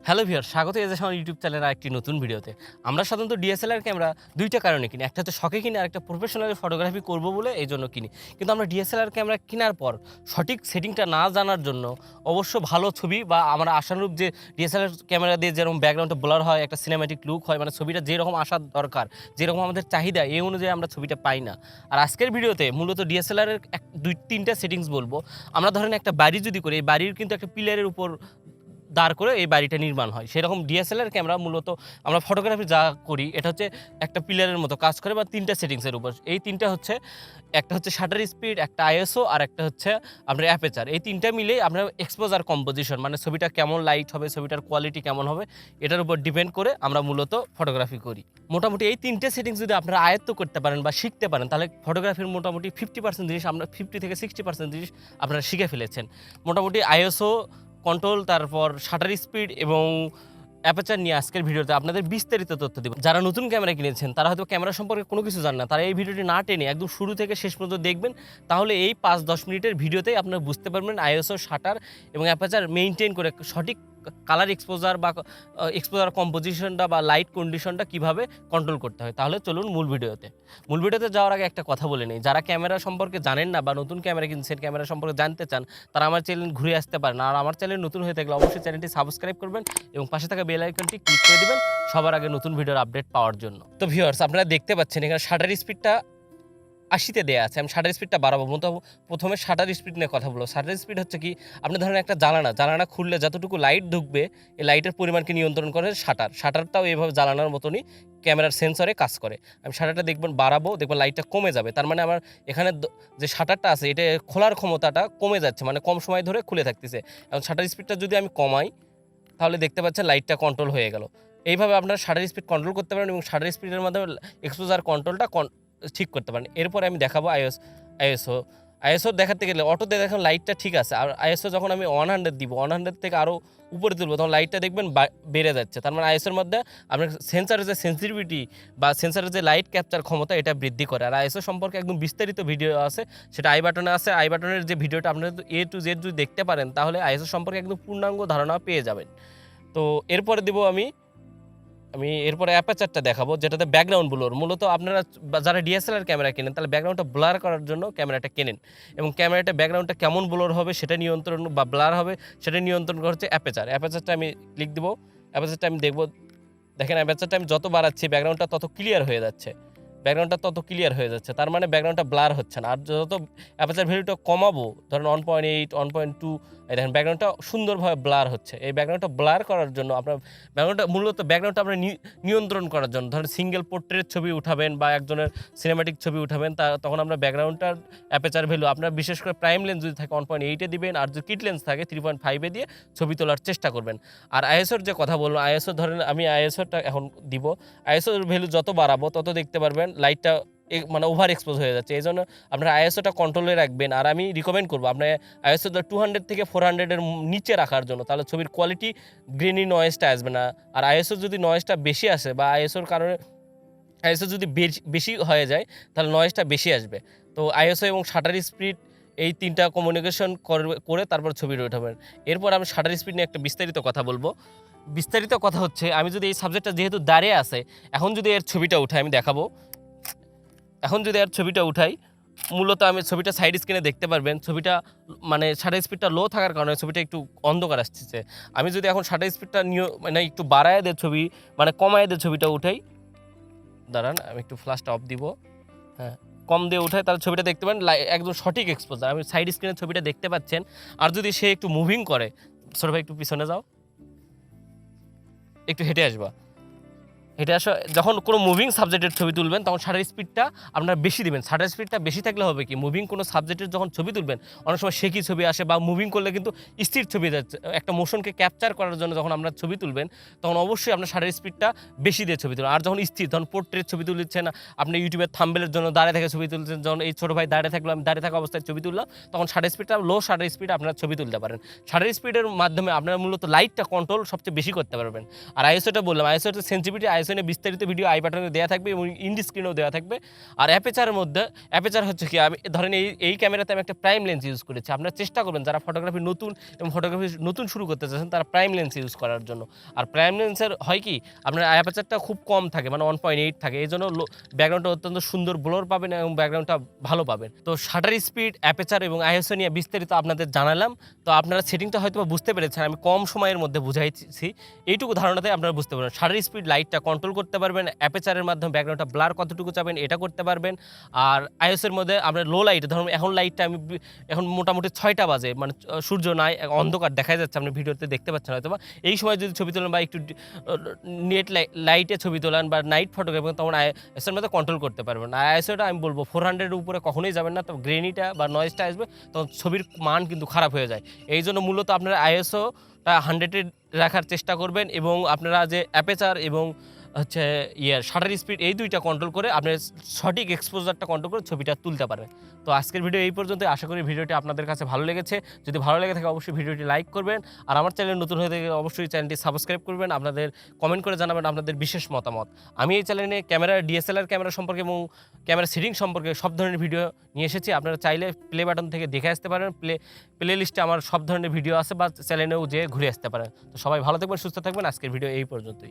Hello viewer, স্বাগত জানাচ্ছি আমার ইউটিউব চ্যানেলের আরেকটি নতুন ভিডিওতে। আমরা সাধারণত ডিএসএলআর ক্যামেরা দুইটা কারণে কিনি। একটা হচ্ছে শখে কিনি, আরেকটা প্রফেশনাল ফটোগ্রাফি করব বলে এইজন্য কিনি। কিন্তু আমরা ডিএসএলআর ক্যামেরা কেনার পর সঠিক সেটিংটা না জানার জন্য অবশ্য ভালো ছবি বা আমরা আশানুরূপ যে ডিএসএলআর ক্যামেরা দিয়ে যেরকম ব্যাকগ্রাউন্ডটা ব্লার হয়, একটা সিনেম্যাটিক লুক হয়, মানে ছবিটা যেরকম আসার দরকার, যেরকম আমাদের চাহিদা, এই অনুযায়ী আমরা ছবিটা পাই না। আর আজকের ভিডিওতে মূলত ডিএসএলআরের দুই তিনটা সেটিংস বলবো। আমরা ধরেন একটা বাড়ি যদি করি, এই বাড়ির কিন্তু একটা পিলারের উপর দাঁড় করে এই বাড়িটা নির্মাণ হয়। সেরকম ডিএসএলআর ক্যামেরা মূলত আমরা ফটোগ্রাফি যা করি এটা হচ্ছে একটা পিলারের মতো কাজ করে বা তিনটা সেটিংসের উপর। এই তিনটা হচ্ছে, একটা হচ্ছে শাটার স্পিড, একটা আইএসও, আর একটা হচ্ছে আপনার অ্যাপারচার। এই তিনটা মিলেই আমরা এক্সপোজার কম্পোজিশন, মানে ছবিটা কেমন লাইট হবে, ছবিটার কোয়ালিটি কেমন হবে, এটার উপর ডিপেন্ড করে আমরা মূলত ফটোগ্রাফি করি। মোটামুটি এই তিনটে সেটিংস যদি আপনারা আয়ত্ত করতে পারেন বা শিখতে পারেন, তাহলে ফটোগ্রাফির মোটামুটি 50% জিনিস, আমরা 50 থেকে 60% জিনিস আপনারা শিখে ফেলেছেন। মোটামুটি আইএসও কন্ট্রোল, তারপর শাটার স্পিড এবং অ্যাপারচার নিয়ে আজকের ভিডিওতে আপনাদের বিস্তারিত তথ্য দেব। যারা নতুন ক্যামেরা কিনেছেন তারা হয়তো ক্যামেরা সম্পর্কে কোনো কিছু জানেন না, তারা এই ভিডিওটি না টেনে একদম শুরু থেকে শেষ পর্যন্ত দেখবেন। তাহলে এই 5-10 মিনিটের ভিডিওতেই আপনারা বুঝতে পারবেন আইএসও, শাটার এবং অ্যাপারচার মেইনটেইন করে সঠিক কালার এক্সপোজার বা এক্সপোজার কম্পোজিশনটা বা লাইট কন্ডিশনটা কীভাবে কন্ট্রোল করতে হয়। তাহলে চলুন মূল ভিডিওতে যাওয়ার আগে একটা কথা বলে নেই, যারা ক্যামেরা সম্পর্কে জানেন না বা নতুন ক্যামেরা কিনছেন, ক্যামেরা সম্পর্কে জানতে চান, তারা আমার চ্যানেল ঘুরে আসতে পারেন। আর আমার চ্যানেল নতুন হয়ে থাকলে অবশ্যই চ্যানেলটি সাবস্ক্রাইব করবেন এবং পাশে থাকা বেল আইকনটি ক্লিক করে দিবেন সবার আগে নতুন ভিডিওর আপডেট পাওয়ার জন্য। তো ভিউয়ার্স, আপনারা দেখতে পাচ্ছেন এখানে শাটার স্পিডটা 80-তে দেওয়া আছে। আমি শাটার স্পিডটা বাড়াবো। প্রথমে শাটার স্পিড নিয়ে কথা বলবো। শাটার স্পিড হচ্ছে কি, আপনি ধরেন একটা জানালা খুললে যতটুকু লাইট ঢুকবে, এই লাইটের পরিমাণকে নিয়ন্ত্রণ করে শাটারটাও এইভাবে জানালার মতনই ক্যামেরার সেন্সরে কাজ করে। আমি শাটারটা দেখবেন বাড়াবো, দেখবেন লাইটটা কমে যাবে। তার মানে আমার এখানে যে শাটারটা আছে এটা খোলার ক্ষমতাটা কমে যাচ্ছে, মানে কম সময় ধরে খুলে থাকতেছে। এবং শাটার স্পিডটা যদি আমি কমাই, তাহলে দেখতে পাচ্ছেন লাইটটা কন্ট্রোল হয়ে গেল। এইভাবে আপনারা শাটার স্পিড কন্ট্রোল করতে পারেন এবং শাটার স্পিডের মাধ্যমে এক্সপোজার কন্ট্রোলটা ঠিক করতে পারেন। এরপরে আমি দেখাবো আইএসও দেখাতে গেলে অটোতে দেখেন লাইটটা ঠিক আছে, আর আইএসও যখন আমি 100 দিব, 100 থেকে আরও উপরে তুলবো, তখন লাইটটা দেখবেন বেড়ে যাচ্ছে। তার মানে আইএসওর মধ্যে আপনার সেন্সারের যে সেন্সিটিভিটি বা সেন্সারের যে লাইট ক্যাপচার ক্ষমতা, এটা বৃদ্ধি করে। আর আইএসও সম্পর্কে একদম বিস্তারিত ভিডিও আছে, সেটা আই বাটনে আছে। আই বাটনের যে ভিডিওটা আপনারা A to Z যদি দেখতে পারেন, তাহলে আইএসও সম্পর্কে একদম পূর্ণাঙ্গ ধারণা পেয়ে যাবেন। তো এরপরে দিব আমি এরপরে অ্যাপারচারটা দেখাবো, যেটাতে ব্যাকগ্রাউন্ড ব্লার। মূলত আপনারা যারা ডিএসএলআর ক্যামেরা কেনেন, তাহলে ব্যাকগ্রাউন্ডটা ব্লার করার জন্য ক্যামেরাটা কেনেন, এবং ক্যামেরাটা ব্যাকগ্রাউন্ডটা কেমন ব্লার হবে সেটা নিয়ন্ত্রণ বা ব্লার হবে সেটা নিয়ন্ত্রণ করছে অ্যাপারচারটা আমি ক্লিক দিব। অ্যাপারচারটা আমি দেখবো, দেখেন অ্যাপারচারটা আমি যত বাড়াচ্ছি ব্যাকগ্রাউন্ডটা তত ক্লিয়ার হয়ে যাচ্ছে। তার মানে ব্যাকগ্রাউন্ডটা ব্লার হচ্ছে না। আর যত অ্যাপারচার ভ্যালুটা কমাবো, ধরেন 1.8, 1.2, দেখেন ব্যাকগ্রাউন্ডটা সুন্দরভাবে ব্লার হচ্ছে। এই ব্যাকগ্রাউন্ডটা ব্লার করার জন্য আপনার ব্যাকগ্রাউন্ডটা আপনার নিয়ন্ত্রণ করার জন্য, ধরেন সিঙ্গেল পোর্ট্রেট ছবি উঠাবেন বা একজনের সিনেম্যাটিক ছবি উঠাবেন, তখন আমরা ব্যাকগ্রাউন্ডটার অ্যাপারচার ভ্যালু, আপনার বিশেষ করে প্রাইম লেন্স যদি থাকে 1.8-এ দিবেন, আর যদি কিট লেন্স থাকে 3.5-এ দিয়ে ছবি তোলার চেষ্টা করবেন। আর আইএসওর যে কথা বললাম, আইএসও ধরেন আমি আইএসওটা এখন দিব। আইএসওর ভ্যালু যত বাড়াবো তত দেখতে পারবেন লাইটটা মানে ওভার এক্সপোজ হয়ে যাচ্ছে। এই জন্য আপনারা আইএসওটা কন্ট্রোলে রাখবেন। আর আমি রিকমেন্ড করবো আপনার আইএসওটা 200 থেকে 400-এর নিচে রাখার জন্য, তাহলে ছবির কোয়ালিটি, গ্রেনি নয়েজটা আসবে না। আর আইএসও যদি নয়েজটা বেশি আসে বা আইএসওর কারণে আইএসও যদি বেশি হয়ে যায়, তাহলে নয়েজটা বেশি আসবে। তো আইএসও এবং শাটার স্পিড, এই তিনটা কমিউনিকেশন করে তারপর ছবিটা উঠাবেন। এরপর আমি শাটার স্পিড নিয়ে একটা বিস্তারিত কথা বলবো। বিস্তারিত কথা হচ্ছে, আমি যদি এই সাবজেক্টটা যেহেতু দাঁড়িয়ে আছে, এখন যদি এর ছবিটা উঠাই, আমি দেখাবো। এখন যদি এর ছবিটা উঠাই, মূলত আমি ছবিটা সাইড স্ক্রিনে দেখতে পারবেন, ছবিটা মানে শাটার স্পিডটা লো থাকার কারণে ছবিটা একটু অন্ধকার আসছে। আমি যদি এখন শাটার স্পিডটা মানে একটু বাড়ায় দিয়ে ছবি, মানে কমায় দিয়ে ছবিটা উঠাই, দাঁড়ান আমি একটু ফ্ল্যাশটা অফ দিব, হ্যাঁ কম দিয়ে উঠায়, তাহলে ছবিটা দেখতে পারেন একদম সঠিক এক্সপোজার। আমি সাইড স্ক্রিনে ছবিটা দেখতে পাচ্ছেন। আর যদি সে একটু মুভিং করে, ছোট ভাই একটু পিছনে যাও, একটু হেঁটে আসবা, এটা আসলে যখন কোনো মুভিং সাবজেক্টের ছবি তুলবেন, তখন শাটার স্পিডটা আপনার বেশি দিবেন। শাটার স্পিডটা বেশি থাকলে হবে কি, মুভিং কোনো সাবজেক্টের যখন ছবি তুলবেন, অনেক সময় শেকি ছবি আসে বা মুভিং করলে কিন্তু স্থির ছবি যাচ্ছে। একটা মোশনকে ক্যাপচার করার জন্য যখন আপনার ছবি তুলবেন, তখন অবশ্যই আপনার শাটার স্পিডটা বেশি দিয়ে ছবি তুলবেন। আর যখন স্থির, ধরুন পোর্ট্রেট ছবি তুলছেন, আপনি ইউটিউবের থাম্বনেলের জন্য দাঁড়িয়ে থেকে ছবি তুলছেন, যখন এই ছোটো ভাই দাঁড়িয়ে থাকলো, আমি দাঁড়িয়ে থাকা অবস্থায় ছবি তুললাম, তখন শাটার স্পিডটা লো, শাটার স্পিড আপনার ছবি তুলতে পারেন। শাটার স্পিডের মাধ্যমে আপনারা মূলত লাইটটা কন্ট্রোল সবচেয়ে বেশি করতে পারবেন। আর আইএসওটা বললাম, আইএসওটা সেন্সিটিভিটি আইএসও বিস্তারিত ভিডিও আই বাটনে দেওয়া থাকবে এবং ইন্ড স্ক্রিনেও দেওয়া থাকবে। আর অ্যাপেচারের মধ্যে অ্যাপেচার হচ্ছে কি, আমি ধরেন এই ক্যামেরাতে আমি একটা প্রাইম লেন্স ইউজ করেছি। আপনারা চেষ্টা করবেন যারা ফটোগ্রাফি নতুন এবং ফটোগ্রাফি নতুন শুরু করতে চাচ্ছেন তারা প্রাইম লেন্স ইউজ করার জন্য। আর প্রাইম লেন্সের হয় কি, আপনার অ্যাপারচারটা খুব কম থাকে, মানে 1.8 থাকে, এই জন্য ব্যাকগ্রাউন্ডটা অত্যন্ত সুন্দর ব্লোর পাবেন এবং ব্যাকগ্রাউন্ডটা ভালো পাবেন। তো শাটার স্পিড, অ্যাপারচার এবং আইএসও নিয়ে বিস্তারিত আপনাদের জানালাম। তো আপনারা সেটিংটা হয়তো বুঝতে পেরেছেন, আমি কম সময়ের মধ্যে বুঝাইছি, এইটুকু ধারণাতে আপনারা বুঝতে পারবেন। শাটার স্পিড, লাইটটা কন্ট্রোল করতে পারবেন, অ্যাপারচারের মাধ্যমে ব্যাকগ্রাউন্ডটা ব্লার কতটুকু চাবেন এটা করতে পারবেন। আর আইএসওর মধ্যে আপনার লো লাইট, ধরুন এখন লাইটটা আমি এখন মোটামুটি 6টা বাজে, মানে সূর্য নাই, অন্ধকার দেখা যাচ্ছে, আপনি ভিডিওতে দেখতে পাচ্ছেন হয়তো বা। এই সময় যদি ছবি তোলেন বা একটু নেট লাইটে ছবি তোলেন বা নাইট ফটোগ্রাফি, তখন আইএসওর মধ্যে কন্ট্রোল করতে পারবেন। আইএসওটা আমি বলবো 400-এর উপরে কখনোই যাবেন না, তো গ্রেনিটা বা নয়েজটা আসবে, তখন ছবির মান কিন্তু খারাপ হয়ে যায়। এই জন্য মূলত আপনারা আইএসওটা 100-এ রাখার চেষ্টা করবেন এবং আপনারা যে অ্যাপেচার এবং হচ্ছে শাটার স্পিড এই দুইটা কন্ট্রোল করে আপনার সঠিক এক্সপোজারটা কন্ট্রোল করে ছবিটা তুলতে পারেন। তো আজকের ভিডিও এই পর্যন্ত। আশা করি ভিডিওটি আপনাদের কাছে ভালো লেগেছে। যদি ভালো লেগে থাকে অবশ্যই ভিডিওটি লাইক করবেন, আর আমার চ্যানেল নতুন হয়ে থাকে অবশ্যই চ্যানেলটি সাবস্ক্রাইব করবেন। আপনাদের কমেন্ট করে জানাবেন আপনাদের বিশেষ মতামত। আমি এই চ্যানেলে ডিএসএলআর ক্যামেরা সম্পর্কে এবং ক্যামেরা সেটিং সম্পর্কে সব ধরনের ভিডিও নিয়ে এসেছি। আপনারা চাইলে প্লে বাটন থেকে দেখে আসতে পারেন, প্লে লিস্টে আমার সব ধরনের ভিডিও আছে, বা চ্যানেলেও যেয়ে ঘুরে আসতে পারেন। তো সবাই ভালো থাকবেন, সুস্থ থাকবেন। আজকের ভিডিও এই পর্যন্তই।